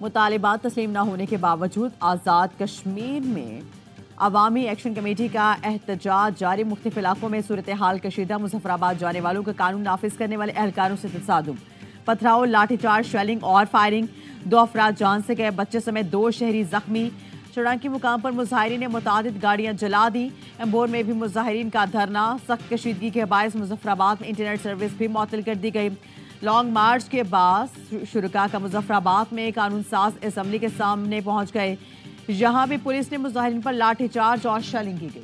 مطالبات تسلیم نہ ہونے کے باوجود آزاد کشمیر میں عوامی ایکشن کمیٹی کا احتجاج جاری۔ مختلف علاقوں میں صورتحال کشیدہ۔ مظفرآباد جانے والوں کا قانون نافذ کرنے والے اہلکاروں سے تصادم، پتھراؤ، لاٹھی چارج، شیلنگ اور فائرنگ، 2 افراد جان سے گئے، بچے سمیت 2 شہری زخمی۔ چڑانکی مقام پر مظاہرین نے متعدد گاڑیاں جلا دی۔ امبور میں بھی مظاہرین کا دھرنا، سخت کشیدگی کے باعث مظفرآباد میں انٹرنیٹ سروس بھی معطل کر دی گئی۔ لانگ مارچ کے بعد شرکاء کا مظفرآباد میں قانون ساز اسمبلی کے سامنے پہنچ گئے۔ یہاں بھی پولیس نے مظاہرین پر لاٹھی چارج اور شیلنگ کی گئی۔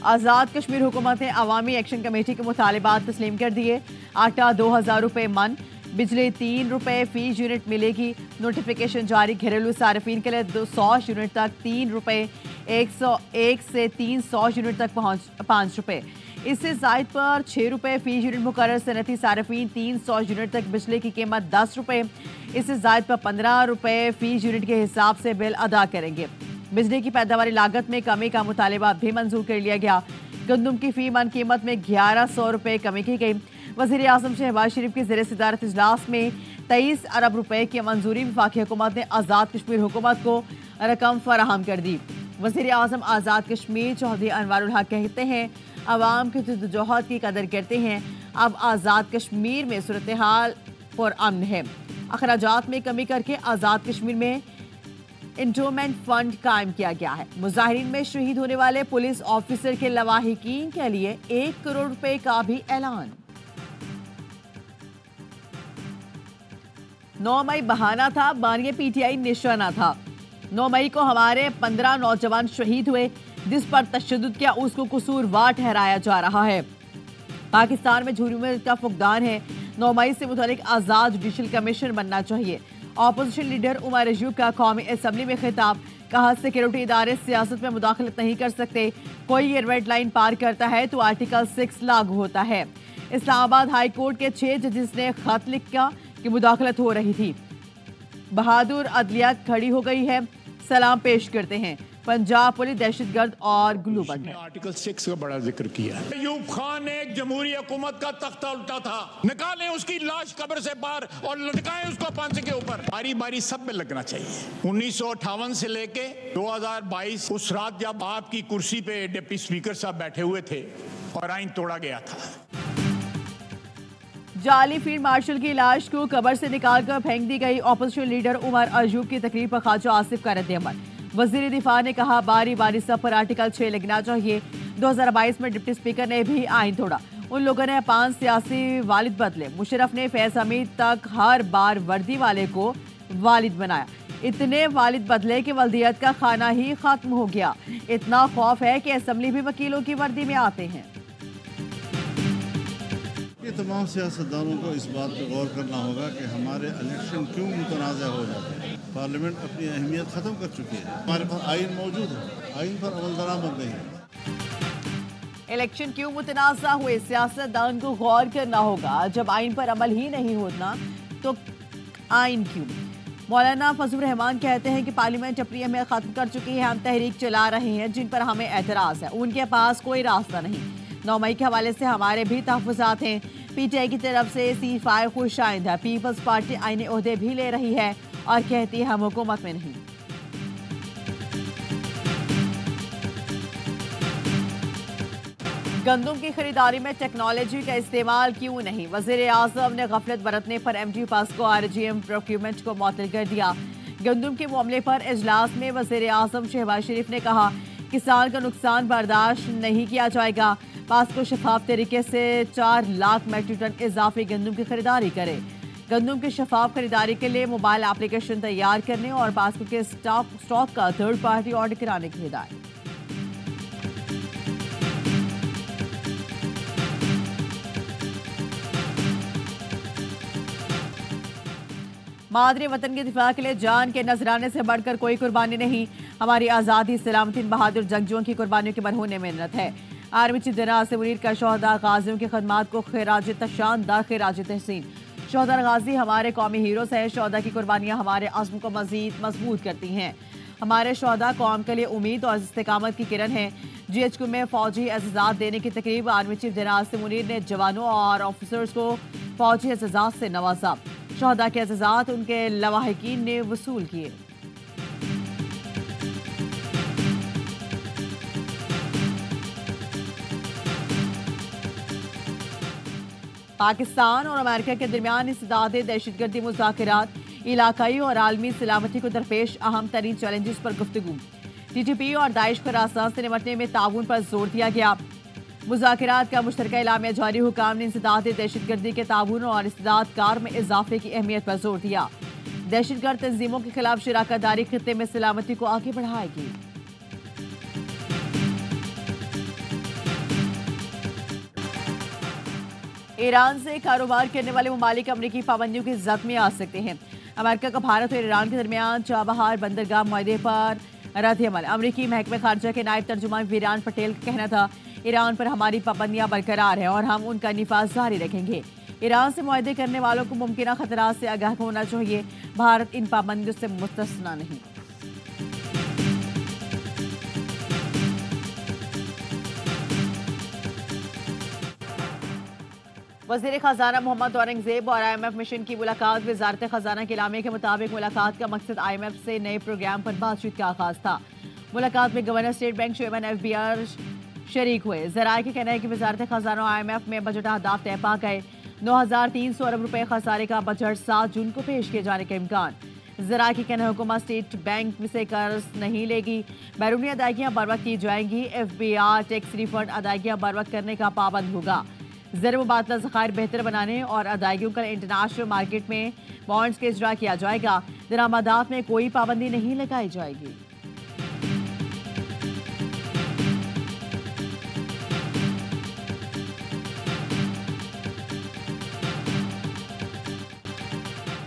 آزاد کشمیر حکومت نے عوامی ایکشن کمیٹی کے مطالبات تسلیم کر دیے۔ آٹا 2000 روپے من، بجلی 3 روپے فی یونٹ ملے گی۔ نوٹیفیکیشن جاری، گھریلو صارفین کے لیے 100 یونٹ تک 3 روپے، 101 سے 300 یونٹ تک 5 روپے، اس سے زائد پر 6 روپے فی یونٹ مقرر۔ صنعتی صارفین 300 یونٹ تک بجلی کی قیمت 10 روپے، اس سے زائد پر 15 روپے فی یونٹ کے حساب سے بل ادا کریں گے۔ بجلی کی پیداواری لاگت میں کمی کا مطالبہ بھی منظور کر لیا گیا۔ گندم کی فی من قیمت میں 1100 روپے کمی کی گئی۔ وزیر اعظم شہباز شریف کی زیر صدارت اجلاس میں 23 ارب روپے کی منظوری۔ وفاقی حکومت نے آزاد کشمیر حکومت کو رقم فراہم کر دی۔ وزیر اعظم آزاد کشمیر چودھری انوار الحق کہتے ہیں عوام کی جدوجہد کی قدر کرتے ہیں۔ اب آزاد کشمیر میں صورتحال پرامن ہے۔ اخراجات میں کمی کر کے آزاد کشمیر میں انڈومنٹ فنڈ قائم کیا گیا ہے۔ مظاہرین میں شہید ہونے والے پولیس آفیسر کے لواحقین کے لیے 1 کروڑ روپے کا بھی اعلان۔ 9 مئی بہانہ تھا، بانی پی ٹی آئی نشانہ تھا۔ 9 مئی کو ہمارے 15 نوجوان شہید ہوئے، جس پر تشدد کیا اس کو قصوروار ٹھہرایا جا رہا ہے۔ پاکستان میں جمہوریت کا فقدان ہے۔ 9 مئی سے متعلق آزاد جوڈیشل کمیشن بننا چاہیے۔ اپوزیشن لیڈر عمر ایوب کا قومی اسمبلی میں خطاب، کہا سیکورٹی ادارے سیاست میں مداخلت نہیں کر سکتے، کوئی یہ ریڈ لائن پار کرتا ہے تو آرٹیکل 6 لاگو ہوتا ہے۔ اسلام آباد ہائی کورٹ کے 6 ججز نے خط لکھا کہ مداخلت ہو رہی تھی۔ بہادر عدلیہ کھڑی ہو گئی ہے، سلام پیش کرتے ہیں۔ پنجاب پولیس دہشت گرد اور گلوبند ہے۔ آرٹیکل 6 کا بڑا ذکر کیا ہے۔ ایوب خان نے ایک جمہوری حکومت کا تختہ الٹا تھا، نکالیں اس کی لاش قبر سے باہر اور لٹکائیں اس کو پھانسی کے اوپر۔ باری باری سب میں لگنا چاہیے۔ 1958 سے لے کے 2022 اس رات جب آپ کی کرسی پہ ڈپٹی اسپیکر صاحب بیٹھے ہوئے تھے اور آئین توڑا گیا تھا۔ جعلی فیلڈ مارشل کی لاش کو قبر سے نکال کر پھینک دی گئی۔ اپوزیشن لیڈر عمر ایوب کی تقریر پر خواجہ آصف کا رد عمل۔ وزیر دفاع نے کہا باری باری سب پر آرٹیکل 6 لگنا چاہیے۔ 2022 میں ڈپٹی اسپیکر نے بھی آئین توڑا، ان لوگوں نے 5 سیاسی والد بدلے۔ مشرف نے فیض حمید تک ہر بار وردی والے کو والد بنایا، اتنے والد بدلے کہ والدیت کا خانہ ہی ختم ہو گیا۔ اتنا خوف ہے کہ اسمبلی بھی وکیلوں کی وردی میں آتے ہیں۔ یہ تمام سیاستدانوں کو اس بات پر غور کرنا ہوگا کہ ہمارے الیکشن کیوں متنازع ہو جاتے ہیں۔ پارلیمنٹ اپنی اہمیت ختم کر چکی ہے۔ ہمارے پاس آئین موجود ہے، آئین پر عمل درآمد نہیں ہے۔ الیکشن کیوں متنازع ہوئے، سیاستدان کو غور کرنا ہوگا۔ جب آئین پر عمل ہی نہیں ہونا تو آئین کیوں؟ مولانا فضل الرحمان کہتے ہیں کہ پارلیمنٹ اپنی اہمیت ختم کر چکی ہے، ہم تحریک چلا رہے ہیں جن پر ہمیں اعتراض ہے، ان کے پاس کوئی راستہ نہیں۔ 9 مئی کے حوالے سے ہمارے بھی تحفظات ہیں۔ پی ٹی آئی کی طرف سے C5 خوش آئند ہے۔ پیپلز پارٹی آئینی عہدے بھی لے رہی ہے اور کہتی ہے ہم حکومت میں نہیں۔ گندم کی خریداری میں ٹیکنالوجی کا استعمال کیوں نہیں؟ وزیر اعظم نے غفلت برتنے پر M D PASSCO RGM procurement کو معطل کر دیا۔ گندم کے معاملے پر اجلاس میں وزیر اعظم شہباز شریف نے کہا کسان کا نقصان برداشت نہیں کیا جائے گا۔ پاسکو شفاف طریقے سے 4 لاکھ میٹرک ٹن اضافی گندم کی خریداری کرے۔ گندم کی شفاف خریداری کے لیے موبائل اپلیکیشن تیار کرنے اور پاسکو کے سٹاک کا تھرڈ پارٹی آڈر کرانے کی ہدایت۔ مادری وطن کے دفاع کے لیے جان کے نذرانے سے بڑھ کر کوئی قربانی نہیں۔ ہماری آزادی سلامتی ان بہادر جنگجوؤں کی قربانیوں کے مرہون منت ہے۔ Army chief general Asif Munir کا شہداء غازیوں کی خدمات کو شاندار خراج تحسین۔ شہداء غازی ہمارے قومی ہیروز ہیں، شہداء کی قربانیاں ہمارے عزم کو مزید مضبوط کرتی ہیں۔ ہمارے شہداء قوم کے لیے امید اور استقامت کی کرن ہیں۔ جی ایچ کیو میں فوجی اعزازات دینے کی تقریب army chief general Asim Munir نے جوانوں اور آفیسرز کو فوجی اعزازات سے نوازا۔ شہداء کے اعزازات ان کے لواحقین نے وصول کیے۔ پاکستان اور امریکہ کے درمیان انسداد دہشت گردی مذاکرات، علاقائی اور عالمی سلامتی کو درپیش اہم ترین چیلنجز پر گفتگو۔ ٹی ٹی پی اور داعش خراسان سے نمٹنے میں تعاون پر زور دیا گیا۔ مذاکرات کا مشترکہ اعلامیہ جاری، حکام نے انسداد دہشت گردی کے تعاون اور استعداد کار میں اضافے کی اہمیت پر زور دیا۔ دہشت گرد تنظیموں کے خلاف شراکت داری خطے میں سلامتی کو آگے بڑھائے گی۔ ایران سے کاروبار کرنے والے ممالک امریکی پابندیوں کی زد میں آ سکتے ہیں۔ امریکہ کا بھارت اور ایران کے درمیان چابہار بندرگاہ معاہدے پر رد عمل۔ امریکی محکمہ خارجہ کے نائب ترجمان ویران پٹیل کا کہنا تھا، ایران پر ہماری پابندیاں برقرار ہیں اور ہم ان کا نفاذ جاری رکھیں گے۔ ایران سے معاہدے کرنے والوں کو ممکنہ خطرات سے آگاہ ہونا چاہیے۔ بھارت ان پابندیوں سے مستثنی نہیں۔ وزیر خزانہ محمد اورنگزیب اور آئی ایم ایف مشن کی ملاقات۔ وزارت خزانہ کے اعلامیہ کے مطابق ملاقات کا مقصد آئی ایم ایف سے نئے پروگرام پر بات چیت کا آغاز تھا۔ ملاقات میں governor state bank chairman F B R شریک ہوئے۔ ذرائع کا کہنا ہے کہ وزارت خزانہ اور آئی ایم ایف میں بجٹ اہداف طے پا گئے۔ 9,300 ارب روپے خسارے کا بجٹ 7 جون کو پیش کیے جانے کا امکان۔ ذرائع کی کہنا ہے حکومت اسٹیٹ بینک سے قرض نہیں لے گی، بیرونی ادائیگیاں بروقت کی جائیں گی۔ F B R tax refund ادائیگیاں بروقت کرنے کا پابند ہوگا۔ زر مبادلہ ذخائر بہتر بنانے اور ادائیگیوں کا انٹرنیشنل مارکیٹ میں بانڈز کے اجرا کیا جائے گا۔ درآمدات میں کوئی پابندی نہیں لگائی جائے گی۔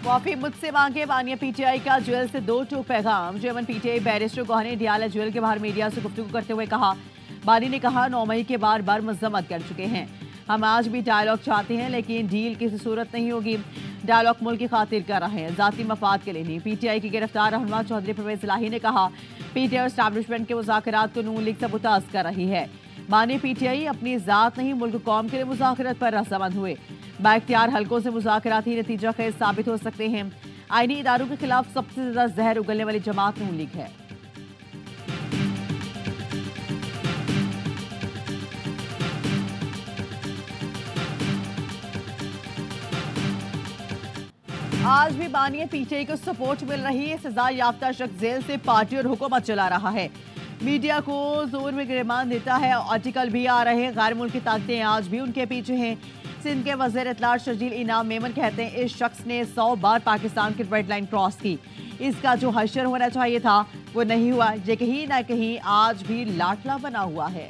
معافی مجھ سے مانگے، بانیہ پی ٹی آئی کا جیل سے 2 ٹوک پیغام۔ Chairman P T I barrister Gohar نے ڈیالہ جیل کے باہر میڈیا سے گفتگو کرتے ہوئے کہا، بانی نے کہا 9 مئی کے بار بار مذمت کر چکے ہیں، ہم آج بھی ڈائیلاگ چاہتے ہیں لیکن ڈیل کسی صورت نہیں ہوگی۔ ڈائیلاگ ملک کی خاطر کر رہے ہیں، ذاتی مفاد کے لیے نہیں۔ پی ٹی آئی کی گرفتار رہنما چودھری پرویز الہی نے کہا، پی ٹی آئی اسٹیبلشمنٹ کے مذاکرات کو نون لیگ سبوتاژ کر رہی ہے۔ بانی پی ٹی آئی اپنی ذات نہیں ملک قوم کے لیے مذاکرات پر رضامند ہوئے۔ با اختیار حلقوں سے مذاکرات ہی نتیجہ خیز ثابت ہو سکتے ہیں۔ آئینی اداروں کے خلاف سب سے زیادہ زہر اگلنے والی جماعت نون لیگ ہے۔ آج بھی بانیہ پی ٹی آئی کو سپورٹ مل رہی ہے۔ سزا یافتہ شخص جیل سے پارٹی اور حکومت چلا رہا ہے، میڈیا کو زور میں گریبان دیتا ہے، آرٹیکل بھی آ رہے ہیں، غیر ملکی طاقتیں آج بھی ان کے پیچھے ہیں۔ سندھ کے وزیر اطلاعات شرجیل انعام میمن کہتے ہیں، اس شخص نے 100 بار پاکستان کی ریڈ لائن کراس کی، اس کا جو حشر ہونا چاہیے تھا وہ نہیں ہوا، یہ کہیں نہ کہیں آج بھی لاٹلا بنا ہوا ہے۔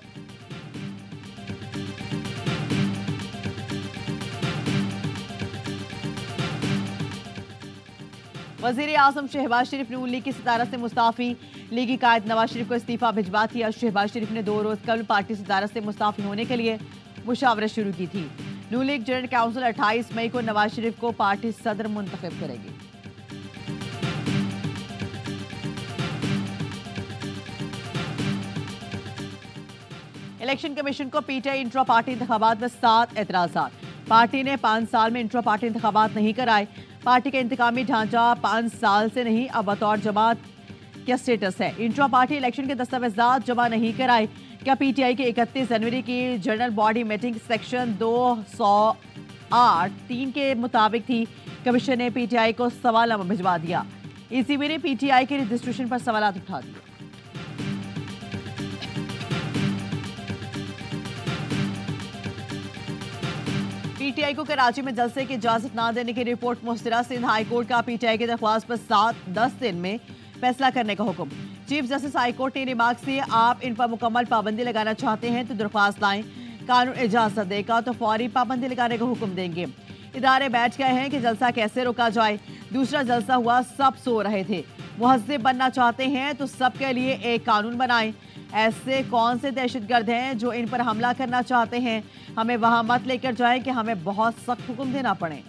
وزیر اعظم شہباز شریف نون لیگ کی صدارت سے مستعفی، لیگی قائد نواز شریف کو استعفیٰ بھجوا دیا۔ شہباز شریف نے 2 روز قبل پارٹی صدارت سے مستعفی ہونے کے لیے مشاورت شروع کی تھی۔ نون لیگ جنرل کونسل 28 مئی کو نواز شریف کو پارٹی صدر منتخب کرے گی۔ الیکشن کمیشن کو پی ٹی آئی انٹرا پارٹی انتخابات میں 7 اعتراضات۔ پارٹی نے 5 سال میں انٹرا پارٹی انتخابات نہیں کرائے۔ پارٹی کا انتقامی ڈھانچہ 5 سال سے نہیں، اب بطور جماعت کیا سٹیٹس ہے۔ انٹرا پارٹی الیکشن کے دستاویزات جمع نہیں کرائے۔ کیا پی ٹی آئی کی 31 جنوری کی جنرل باڈی میٹنگ سیکشن 208(3) کے مطابق تھی؟ کمیشن نے پی ٹی آئی کو سوالنامہ بھجوا دیا۔ ای سی بی نے پی ٹی آئی کے رجسٹریشن پر سوالات اٹھا دیے۔ پی ٹی آئی کو کراچی میں جلسے کی اجازت نہ دینے کی رپورٹ مسترد۔ سندھ ہائی کورٹ کا پی ٹی آئی کی درخواست پر 7-10 دن میں فیصلہ کرنے کا حکم۔ چیف جسٹس ہائی کورٹ نے ریمارکس دیے، آپ ان پر مکمل پابندی لگانا چاہتے ہیں تو درخواست لائیں، قانون اجازت دے گا تو فوری پابندی لگانے کا حکم دیں گے۔ ادارے بیٹھ گئے ہیں کہ جلسہ کیسے روکا جائے۔ دوسرا جلسہ ہوا، سب سو رہے تھے۔ مہذب بننا چاہتے ہیں تو سب کے لیے ایک قانون بنائیں۔ ایسے کون سے دہشت گرد ہیں جو ان پر حملہ کرنا چاہتے ہیں؟ ہمیں وہاں مت لے کر جائیں کہ ہمیں بہت سخت حکم دینا پڑے۔